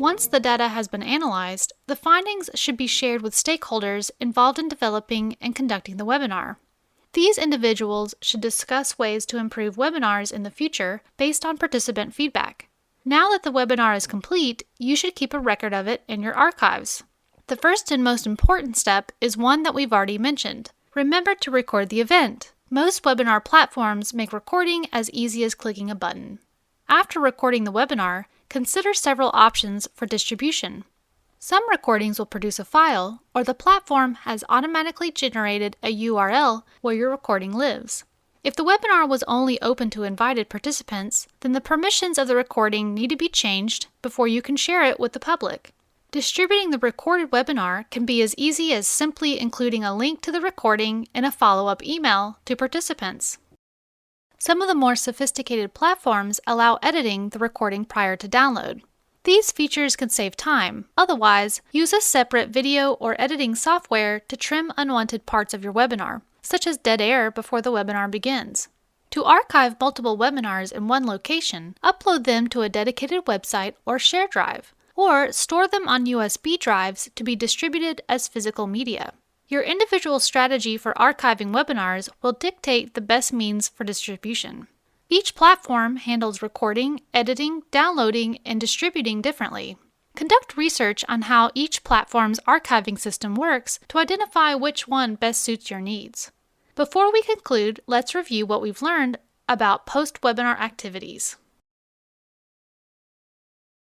Once the data has been analyzed, the findings should be shared with stakeholders involved in developing and conducting the webinar. These individuals should discuss ways to improve webinars in the future based on participant feedback. Now that the webinar is complete, you should keep a record of it in your archives. The first and most important step is one that we've already mentioned. Remember to record the event. Most webinar platforms make recording as easy as clicking a button. After recording the webinar, consider several options for distribution. Some recordings will produce a file, or the platform has automatically generated a URL where your recording lives. If the webinar was only open to invited participants, then the permissions of the recording need to be changed before you can share it with the public. Distributing the recorded webinar can be as easy as simply including a link to the recording in a follow-up email to participants. Some of the more sophisticated platforms allow editing the recording prior to download. These features can save time. Otherwise, use a separate video or editing software to trim unwanted parts of your webinar, such as dead air before the webinar begins. To archive multiple webinars in one location, upload them to a dedicated website or share drive, or store them on USB drives to be distributed as physical media. Your individual strategy for archiving webinars will dictate the best means for distribution. Each platform handles recording, editing, downloading, and distributing differently. Conduct research on how each platform's archiving system works to identify which one best suits your needs. Before we conclude, let's review what we've learned about post-webinar activities.